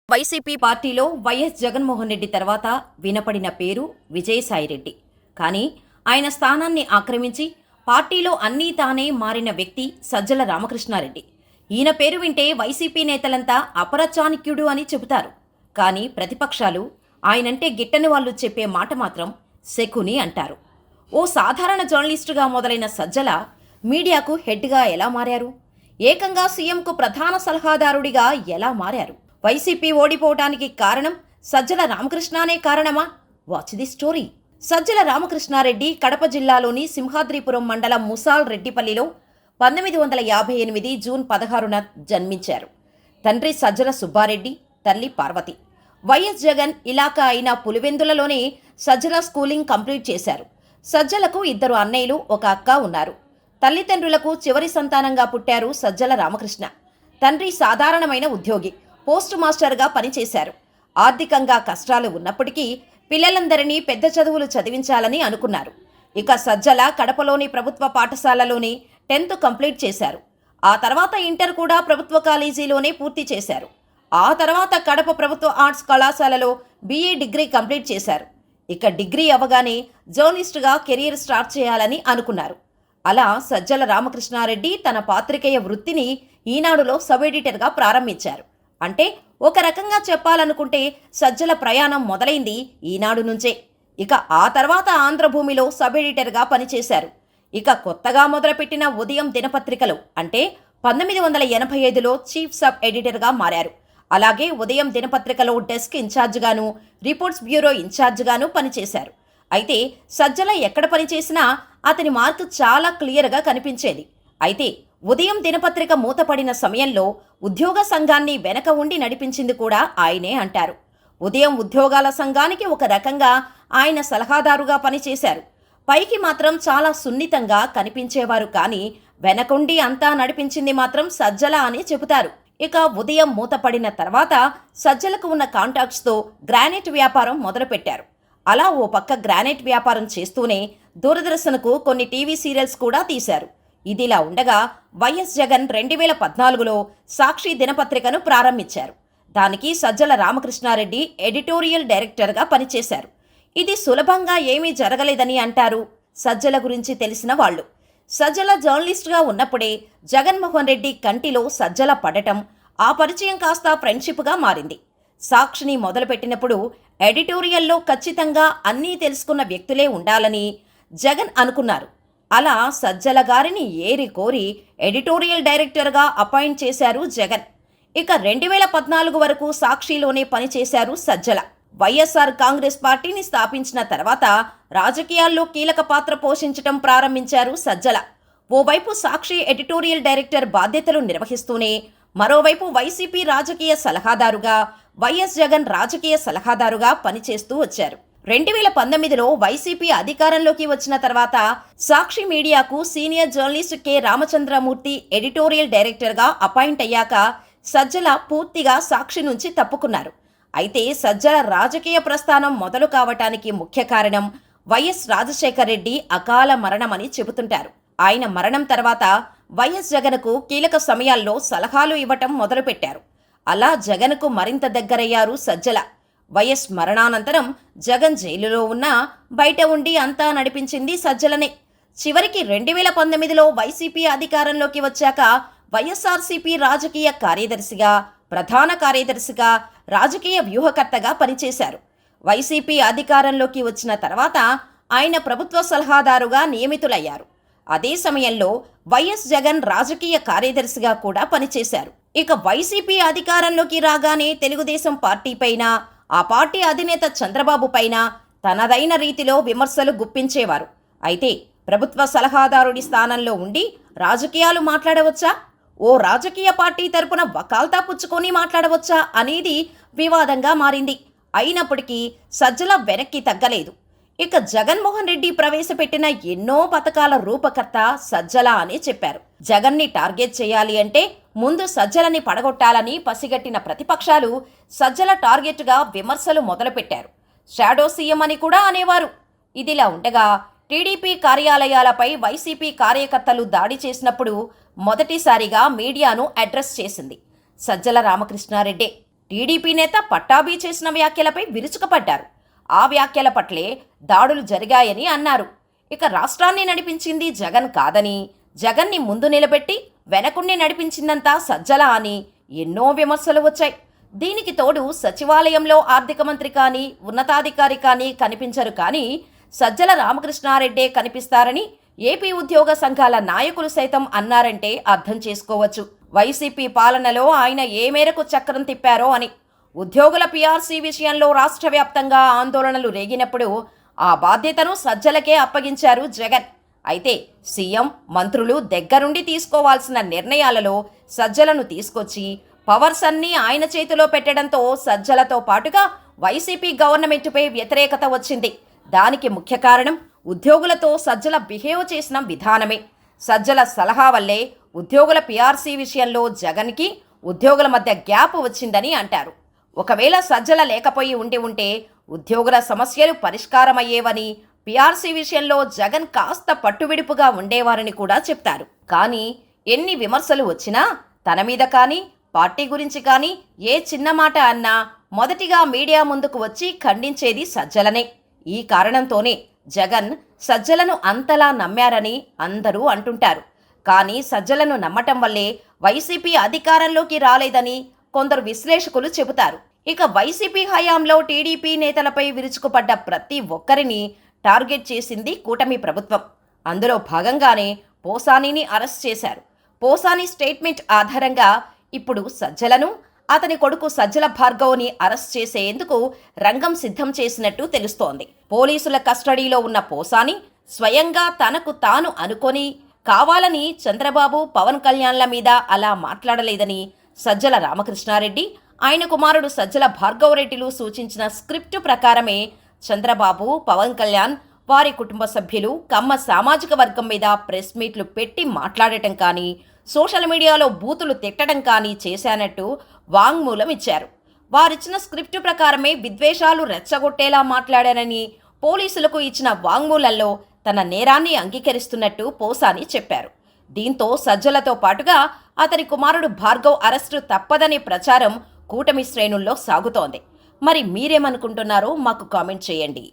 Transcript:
YCP పార్టీలో YS Jaganmohan Reddy తర్వాత వినపడిన పేరు విజయసాయిరెడ్డి. కానీ ఆయన స్థానాన్ని ఆక్రమించి పార్టీలో అన్నీ తానే మారిన వ్యక్తి సజ్జల రామకృష్ణారెడ్డి. ఈయన పేరు వింటే వైసీపీ నేతలంతా అపరచాణిక్యుడు అని చెబుతారు. కానీ ప్రతిపక్షాలు ఆయనంటే గిట్టని వాళ్ళు చెప్పే మాట మాత్రం శకుని అంటారు. ఓ సాధారణ జర్నలిస్టుగా మొదలైన సజ్జల మీడియాకు హెడ్గా ఎలా మారారు? ఏకంగా సీఎంకు ప్రధాన సలహాదారుడిగా ఎలా మారారు? వైసీపీ ఓడిపోవటానికి కారణం సజ్జల రామకృష్ణనే కారణమా? Watch the story. Sajjala Ramakrishna Reddy Kadapa జిల్లాలోని సింహాద్రిపురం మండలం ముసాల్ రెడ్డిపల్లిలో 1958 జూన్ 16న జన్మించారు. తండ్రి సజ్జల సుబ్బారెడ్డి, తల్లి పార్వతి. వైఎస్ జగన్ ఇలాకా అయిన పులివెందులలోనే సజ్జల స్కూలింగ్ కంప్లీట్ చేశారు. సజ్జలకు 2 అన్నయ్యలు, 1 అక్క ఉన్నారు. తల్లిదండ్రులకు చివరి సంతానంగా పుట్టారు సజ్జల రామకృష్ణ. తండ్రి సాధారణమైన ఉద్యోగి, పోస్ట్ మాస్టర్గా పనిచేశారు. ఆర్థికంగా కష్టాలు ఉన్నప్పటికీ పిల్లలందరినీ పెద్ద చదువులు చదివించాలని అనుకున్నారు. ఇక సజ్జల కడపలోని ప్రభుత్వ పాఠశాలలోని 10th కంప్లీట్ చేశారు. ఆ తర్వాత ఇంటర్ కూడా ప్రభుత్వ కాలేజీలోనే పూర్తి చేశారు. ఆ తర్వాత కడప ప్రభుత్వ ఆర్ట్స్ కళాశాలలో BA డిగ్రీ కంప్లీట్ చేశారు. ఇక డిగ్రీ అవ్వగానే జర్నలిస్టుగా కెరీర్ స్టార్ట్ చేయాలని అనుకున్నారు. అలా సజ్జల రామకృష్ణారెడ్డి తన పాత్రికేయ వృత్తిని ఈనాడులో సబ్ ఎడిటర్గా ప్రారంభించారు. అంటే ఒక రకంగా చెప్పాలనుకుంటే సజ్జల ప్రయాణం మొదలైంది ఈనాడు నుంచే. ఇక ఆ తర్వాత ఆంధ్రభూమిలో సబ్ ఎడిటర్గా పనిచేశారు. ఇక కొత్తగా మొదలుపెట్టిన ఉదయం దినపత్రికలో అంటే 1985లో చీఫ్ సబ్ ఎడిటర్గా మారారు. అలాగే ఉదయం దినపత్రికలో డెస్క్ ఇన్ఛార్జిగాను, రిపోర్ట్స్ బ్యూరో ఇన్ఛార్జిగాను పనిచేశారు. అయితే సజ్జల ఎక్కడ పనిచేసినా అతని మార్కు చాలా క్లియర్గా కనిపించేది. అయితే ఉదయం దినపత్రిక మూతపడిన సమయంలో ఉద్యోగ సంఘాన్ని వెనక ఉండి నడిపించింది కూడా ఆయనే అంటారు. ఉదయం ఉద్యోగాల సంఘానికి ఒక రకంగా ఆయన సలహాదారుగా పనిచేశారు. పైకి మాత్రం చాలా సున్నితంగా కనిపించేవారు, కానీ వెనకుండి అంతా నడిపించింది మాత్రం సజ్జల అని చెబుతారు. ఇక ఉదయం మూతపడిన తర్వాత సజ్జలకు ఉన్న కాంటాక్ట్స్తో గ్రానైట్ వ్యాపారం మొదలుపెట్టారు. అలా ఓ పక్క గ్రానైట్ వ్యాపారం చేస్తూనే దూరదర్శన్కు కొన్ని టీవీ సీరియల్స్ కూడా తీశారు. ఇదిలా ఉండగా వైఎస్ జగన్ 2014లో సాక్షి దినపత్రికను ప్రారంభించారు. దానికి సజ్జల రామకృష్ణారెడ్డి ఎడిటోరియల్ డైరెక్టర్గా పనిచేశారు. ఇది సులభంగా ఏమీ జరగలేదని అంటారు సజ్జల గురించి తెలిసిన వాళ్ళు. సజ్జల జర్నలిస్టుగా ఉన్నప్పుడే జగన్మోహన్ రెడ్డి కంటిలో సజ్జల పడటం, ఆ పరిచయం కాస్త ఫ్రెండ్షిప్గా మారింది. సాక్షిని మొదలుపెట్టినప్పుడు ఎడిటోరియల్లో ఖచ్చితంగా అన్నీ తెలుసుకున్న వ్యక్తులే ఉండాలని జగన్ అనుకున్నారు. అలా సజ్జల గారిని ఏరి కోరి ఎడిటోరియల్ డైరెక్టర్గా అపాయింట్ చేశారు జగన్. ఇక 2014 వరకు సాక్షిలోనే పనిచేశారు సజ్జల. వైఎస్ఆర్ కాంగ్రెస్ పార్టీని స్థాపించిన తర్వాత రాజకీయాల్లో కీలక పాత్ర పోషించడం ప్రారంభించారు సజ్జల. ఓవైపు సాక్షి ఎడిటోరియల్ డైరెక్టర్ బాధ్యతలు నిర్వహిస్తూనే మరోవైపు వైసీపీ రాజకీయ సలహాదారుగా, వైఎస్ జగన్ రాజకీయ సలహాదారుగా పనిచేస్తూ వచ్చారు. 2019లో వైసీపీ అధికారంలోకి వచ్చిన తర్వాత సాక్షి మీడియాకు senior journalist K Ramachandramurthy editorial డైరెక్టర్గా అపాయింట్ అయ్యాక సజ్జల పూర్తిగా సాక్షి నుంచి తప్పుకున్నారు. అయితే సజ్జల రాజకీయ ప్రస్థానం మొదలు కావటానికి ముఖ్య కారణం వైఎస్ రాజశేఖర్ రెడ్డి అకాల మరణమని చెబుతుంటారు. ఆయన మరణం తర్వాత వైఎస్ జగన్కు కీలక సమయాల్లో సలహాలు ఇవ్వటం మొదలుపెట్టారు. అలా జగన్కు మరింత దగ్గరయ్యారు సజ్జల. వైఎస్ మరణానంతరం జగన్ జైలులో ఉన్నా బయట ఉండి అంతా నడిపించింది సజ్జలనే. చివరికి 2019లో వైసీపీ అధికారంలోకి వచ్చాక వైఎస్ఆర్సీపీ రాజకీయ కార్యదర్శిగా, ప్రధాన కార్యదర్శిగా, రాజకీయ వ్యూహకర్తగా పనిచేశారు. వైసీపీ అధికారంలోకి వచ్చిన తర్వాత ఆయన ప్రభుత్వ సలహాదారుగా నియమితులయ్యారు. అదే సమయంలో వైఎస్ జగన్ రాజకీయ కార్యదర్శిగా కూడా పనిచేశారు. ఇక వైసీపీ అధికారంలోకి రాగానే తెలుగుదేశం పార్టీపైన, ఆ పార్టీ అధినేత చంద్రబాబు పైన తనదైన రీతిలో విమర్శలు గుప్పించేవారు. అయితే ప్రభుత్వ సలహాదారుడి స్థానంలో ఉండి రాజకీయాలు మాట్లాడవచ్చా, ఓ రాజకీయ పార్టీ తరపున వకాల్తా పుచ్చుకొని మాట్లాడవచ్చా అనేది వివాదంగా మారింది. అయినప్పటికీ సజ్జల వెనక్కి తగ్గలేదు. ఇక జగన్మోహన్ రెడ్డి ప్రవేశపెట్టిన ఎన్నో పథకాల రూపకర్త సజ్జల అని చెప్పారు. జగన్ని టార్గెట్ చేయాలి అంటే ముందు సజ్జలని పడగొట్టాలని పసిగట్టిన ప్రతిపక్షాలు సజ్జల టార్గెట్గా విమర్శలు మొదలుపెట్టారు. షాడో సీఎం అని కూడా అనేవారు. ఇదిలా ఉండగా టీడీపీ కార్యాలయాలపై వైసీపీ కార్యకర్తలు దాడి చేసినప్పుడు మొదటిసారిగా మీడియాను అడ్రస్ చేసింది సజ్జల రామకృష్ణారెడ్డి. టీడీపీ నేత పట్టాభి చేసిన వ్యాఖ్యలపై విరుచుకుపడ్డారు. ఆ వ్యాఖ్యల పట్లే దాడులు జరిగాయని అన్నారు. ఇక రాష్ట్రాన్ని నడిపించింది జగన్ కాదని, జగన్ని ముందు నిలబెట్టి వెనకుండి నడిపించిందంతా సజ్జల అని ఎన్నో విమర్శలు వచ్చాయి. దీనికి తోడు సచివాలయంలో ఆర్థిక మంత్రి కానీ ఉన్నతాధికారి కానీ కనిపించరు, కానీ సజ్జల రామకృష్ణారెడ్డే కనిపిస్తారని ఏపీ ఉద్యోగ సంఘాల నాయకులు సైతం అన్నారంటే అర్థం చేసుకోవచ్చు వైసీపీ పాలనలో ఆయన ఏ మేరకు చక్రం తిప్పారో అని. ఉద్యోగుల పీఆర్సీ విషయంలో రాష్ట్ర వ్యాప్తంగా ఆందోళనలు రేగినప్పుడు ఆ బాధ్యతను సజ్జలకే అప్పగించారు జగన్. అయితే సీఎం, మంత్రులు దగ్గరుండి తీసుకోవాల్సిన నిర్ణయాలలో సజ్జలను తీసుకొచ్చి పవర్స్ అన్నీ ఆయన చేతిలో పెట్టడంతో సజ్జలతో పాటుగా వైసీపీ గవర్నమెంట్పై వ్యతిరేకత వచ్చింది. దానికి ముఖ్య కారణం ఉద్యోగులతో సజ్జల బిహేవ్ చేసిన విధానమే. సజ్జల సలహా వల్లే ఉద్యోగుల పీఆర్సీ విషయంలో జగన్కి ఉద్యోగుల మధ్య గ్యాప్ వచ్చిందని అంటారు. ఒకవేళ సజ్జల లేకపోయి ఉంటే ఉద్యోగుల సమస్యలు పరిష్కారమయ్యేవని, పీఆర్సీ విషయంలో జగన్ కాస్త పట్టువిడుపుగా ఉండేవారని కూడా చెప్తారు. కానీ ఎన్ని విమర్శలు వచ్చినా తన మీద కానీ పార్టీ గురించి కానీ ఏ చిన్న మాట అన్నా మొదటిగా మీడియా ముందుకు వచ్చి ఖండించేది సజ్జలనే. ఈ కారణంతోనే జగన్ సజ్జలను అంతలా నమ్మారని అందరూ అంటుంటారు. కానీ సజ్జలను నమ్మటం వల్లే వైసీపీ అధికారంలోకి రాలేదని కొందరు విశ్లేషకులు చెబుతారు. ఇక వైసీపీ హయాంలో టీడీపీ నేతలపై విరుచుకుపడ్డ ప్రతి ఒక్కరిని టార్గెట్ చేసింది కూటమి ప్రభుత్వం. అందులో భాగంగానే పోసానీని అరెస్ట్ చేశారు. పోసాని స్టేట్మెంట్ ఆధారంగా ఇప్పుడు సజ్జలను, అతని కొడుకు సజ్జల భార్గవ్ని అరెస్ట్ చేసేందుకు రంగం సిద్ధం చేసినట్టు తెలుస్తోంది. పోలీసుల కస్టడీలో ఉన్న పోసాని స్వయంగా తనకు తాను అనుకొని కావాలని చంద్రబాబు, పవన్ కళ్యాణ్ల మీద అలా మాట్లాడలేదని సజ్జల రామకృష్ణారెడ్డి, ఆయన కుమారుడు సజ్జల భార్గవ్ రెడ్డిలు సూచించిన స్క్రిప్టు ప్రకారమే చంద్రబాబు, పవన్ కళ్యాణ్, వారి కుటుంబ సభ్యులు కమ్మ సామాజిక వర్గం మీద ప్రెస్ మీట్లు పెట్టి మాట్లాడటం కానీ, సోషల్ మీడియాలో బూతులు తిట్టడం కానీ చేశానట్టు వాంగ్మూలం ఇచ్చారు. వారిచ్చిన స్క్రిప్టు ప్రకారమే విద్వేషాలు రెచ్చగొట్టేలా మాట్లాడారని పోలీసులకు ఇచ్చిన వాంగ్మూలంలో తన నేరాన్ని అంగీకరిస్తున్నట్టు పోసాని చెప్పారు. దీంతో సజ్జలతో పాటుగా అతని కుమారుడు భార్గవ్ అరెస్టు తప్పదనే ప్రచారం కూటమి శ్రేణుల్లో సాగుతోంది. మరి మీరేమనుకుంటున్నారో మాకు కామెంట్ చేయండి.